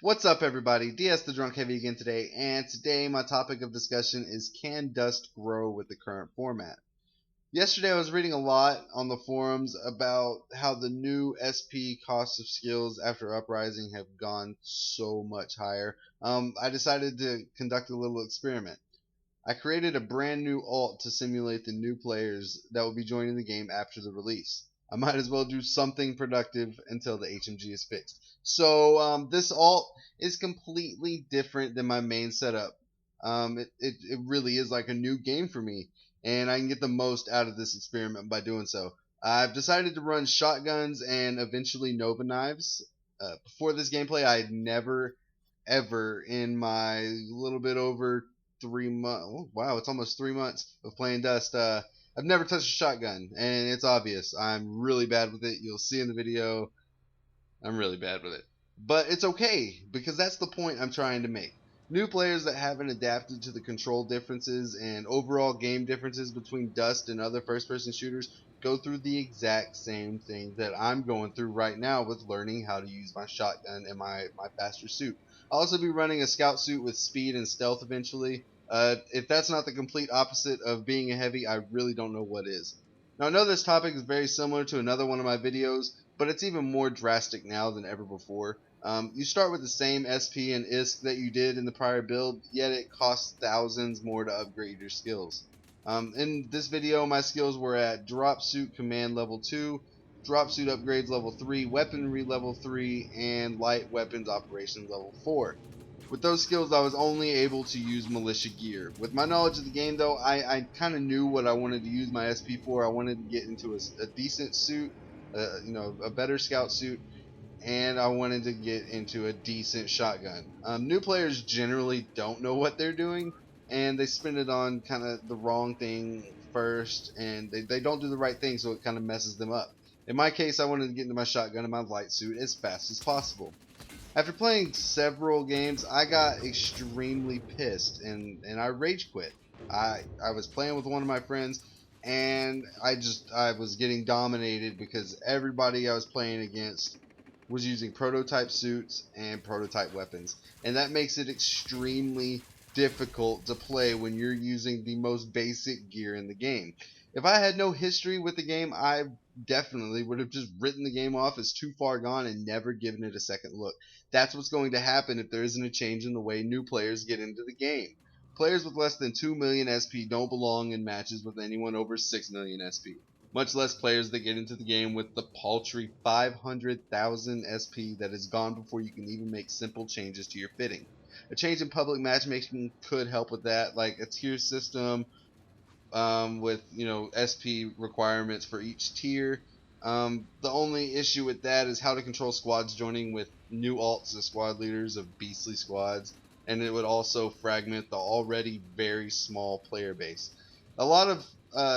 What's up, everybody? DS the Drunk Heavy again today, and today my topic of discussion is, can Dust grow with the current format? Yesterday I was reading a lot on the forums about how the new SP cost of skills after Uprising have gone so much higher. I decided to conduct a little experiment. I created a brand new alt to simulate the new players that will be joining the game after the release. I might as well do something productive until the HMG is fixed. So this alt is completely different than my main setup. It really is like a new game for me, and I can get the most out of this experiment by doing so. I've decided to run shotguns and eventually Nova knives. Before this gameplay, I had never, ever in my little bit over 3 months. Oh, wow, it's almost 3 months of playing Dust. I've never touched a shotgun, and it's obvious. I'm really bad with it. You'll see in the video, I'm really bad with it. But it's okay, because that's the point I'm trying to make. New players that haven't adapted to the control differences and overall game differences between Dust and other first person shooters go through the exact same thing that I'm going through right now with learning how to use my shotgun and my faster suit. I'll also be running a scout suit with speed and stealth eventually. If that's not the complete opposite of being a heavy, I really don't know what is. Now, I know this topic is very similar to another one of my videos, but it's even more drastic now than ever before. You start with the same SP and ISK that you did in the prior build, yet it costs thousands more to upgrade your skills. In this video, my skills were at Drop Suit Command level 2, Drop Suit Upgrades level 3, Weaponry level 3, and Light Weapons Operations level 4. With those skills, I was only able to use militia gear. With my knowledge of the game, though, I kind of knew what I wanted to use my SP for. I wanted to get into a decent suit, a better scout suit, and I wanted to get into a decent shotgun. New players generally don't know what they're doing, and they spend it on kind of the wrong thing first, and they don't do the right thing, so it kind of messes them up. In my case, I wanted to get into my shotgun and my light suit as fast as possible. After playing several games, I got extremely pissed and I rage quit. I was playing with one of my friends, and I was getting dominated because everybody I was playing against was using prototype suits and prototype weapons, and that makes it extremely difficult to play when you're using the most basic gear in the game. If I had no history with the game, I definitely would have just written the game off as too far gone and never given it a second look. That's what's going to happen if there isn't a change in the way new players get into the game. Players with less than 2 million SP don't belong in matches with anyone over 6 million SP, much less players that get into the game with the paltry 500,000 SP that is gone before you can even make simple changes to your fitting. A change in public matchmaking could help with that, like a tier system with SP requirements for each tier. The only issue with that is how to control squads joining with new alts as squad leaders of beastly squads, and it would also fragment the already very small player base. A lot of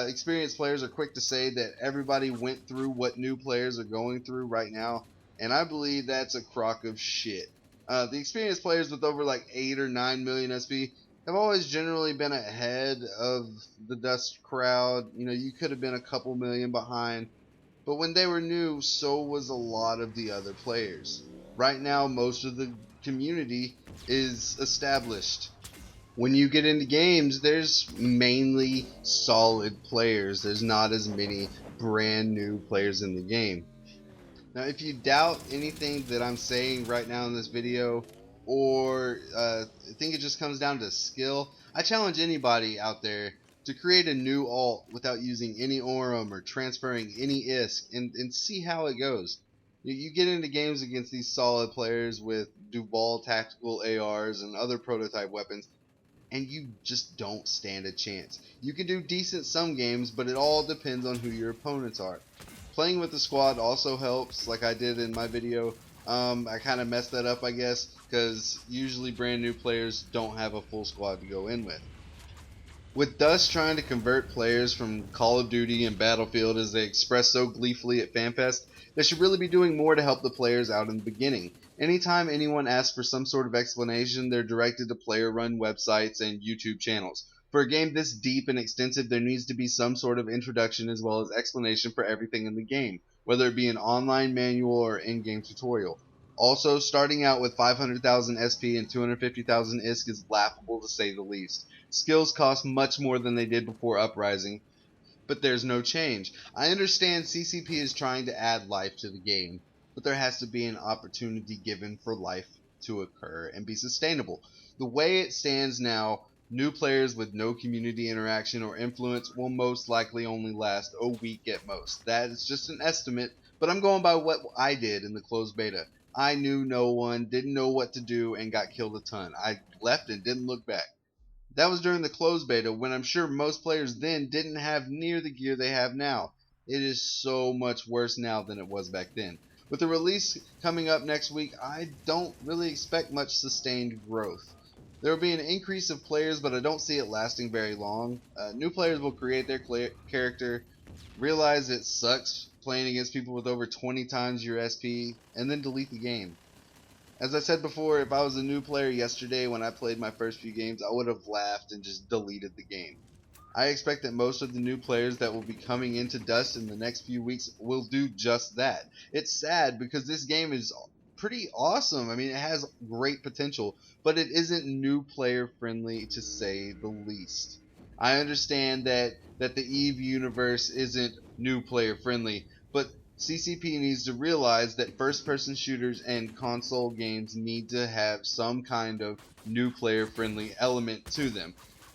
experienced players are quick to say that everybody went through what new players are going through right now, and I believe that's a crock of shit. The experienced players with over like 8 or 9 million SP have always generally been ahead of the Dust crowd. You could have been a couple million behind, but when they were new, so was a lot of the other players. Right now, most of the community is established. When you get into games, there's mainly solid players. There's not as many brand new players in the game. Now, if you doubt anything that I'm saying right now in this video, or think it just comes down to skill, I challenge anybody out there to create a new alt without using any Aurum or transferring any ISK and see how it goes. You get into games against these solid players with Duval tactical ARs and other prototype weapons, and you just don't stand a chance. You can do decent some games, but it all depends on who your opponents are. Playing with the squad also helps, like I did in my video. I kind of messed that up, I guess, because usually brand new players don't have a full squad to go in with. With Dust trying to convert players from Call of Duty and Battlefield as they express so gleefully at FanFest, they should really be doing more to help the players out in the beginning. Anytime anyone asks for some sort of explanation, they're directed to player-run websites and YouTube channels. For a game this deep and extensive, there needs to be some sort of introduction as well as explanation for everything in the game, whether it be an online manual or in-game tutorial. Also, starting out with 500,000 SP and 250,000 ISK is laughable to say the least. Skills cost much more than they did before Uprising, but there's no change. I understand CCP is trying to add life to the game, but there has to be an opportunity given for life to occur and be sustainable. The way it stands now, new players with no community interaction or influence will most likely only last a week at most. That is just an estimate, but I'm going by what I did in the closed beta. I knew no one, didn't know what to do, and got killed a ton. I left and didn't look back. That was during the closed beta, when I'm sure most players then didn't have near the gear they have now. It is so much worse now than it was back then. With the release coming up next week, I don't really expect much sustained growth. There will be an increase of players, but I don't see it lasting very long. New players will create their character, realize it sucks playing against people with over 20 times your SP, and then delete the game. As I said before, if I was a new player yesterday when I played my first few games, I would have laughed and just deleted the game. I expect that most of the new players that will be coming into Dust in the next few weeks will do just that. It's sad because this game is pretty awesome. I mean, it has great potential, but it isn't new player friendly to say the least. I understand that the EVE universe isn't new player friendly, but CCP needs to realize that first-person shooters and console games need to have some kind of new player-friendly element to them.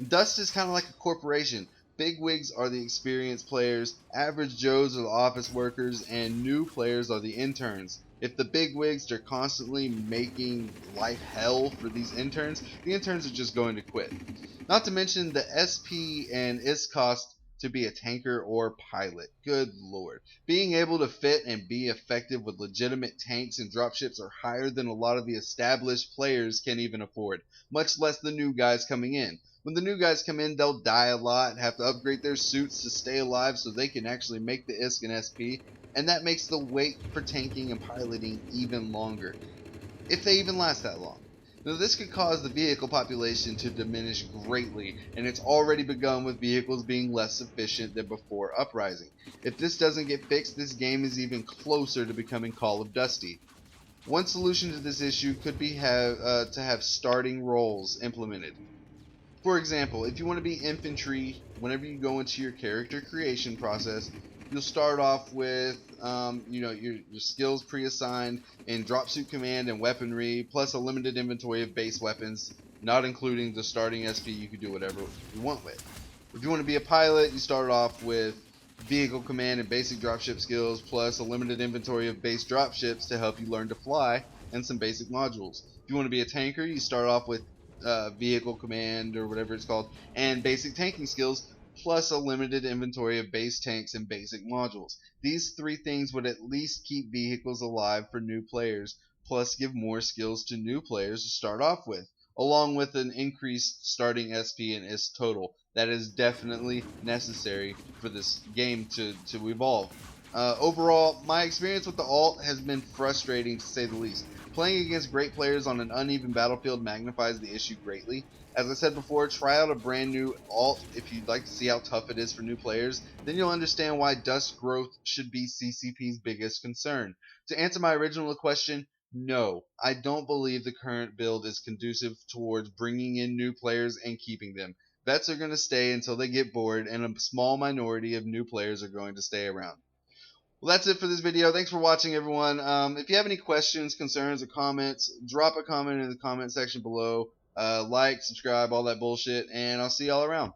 Dust is kind of like a corporation. Big wigs are the experienced players, average Joes are the office workers, and new players are the interns. If the big wigs are constantly making life hell for these interns, the interns are just going to quit. Not to mention the SP and IS cost to be a tanker or pilot. Good lord. Being able to fit and be effective with legitimate tanks and dropships are higher than a lot of the established players can even afford, much less the new guys coming in. When the new guys come in, they'll die a lot, have to upgrade their suits to stay alive so they can actually make the ISK and SP, and that makes the wait for tanking and piloting even longer, if they even last that long. Now, this could cause the vehicle population to diminish greatly, and it's already begun with vehicles being less efficient than before Uprising. If this doesn't get fixed, this game is even closer to becoming Call of Dusty. One solution to this issue could be to have starting roles implemented. For example, if you want to be infantry, whenever you go into your character creation process, you'll start off with your skills pre-assigned in dropsuit command and weaponry, plus a limited inventory of base weapons, not including the starting SP. You can do whatever you want with. If you want to be a pilot, you start off with vehicle command and basic dropship skills, plus a limited inventory of base dropships to help you learn to fly, and some basic modules. If you want to be a tanker, you start off with vehicle command or whatever it's called, and basic tanking skills, plus a limited inventory of base tanks and basic modules. These three things would at least keep vehicles alive for new players, plus give more skills to new players to start off with, along with an increased starting SP and IS total. That is definitely necessary for this game to evolve. Overall, my experience with the alt has been frustrating to say the least. Playing against great players on an uneven battlefield magnifies the issue greatly. As I said before, try out a brand new alt if you'd like to see how tough it is for new players. Then you'll understand why dust growth should be CCP's biggest concern. To answer my original question, no, I don't believe the current build is conducive towards bringing in new players and keeping them. Vets are going to stay until they get bored, and a small minority of new players are going to stay around. Well, that's it for this video. Thanks for watching, everyone. If you have any questions, concerns, or comments, drop a comment in the comment section below. Like, subscribe, all that bullshit, and I'll see y'all around.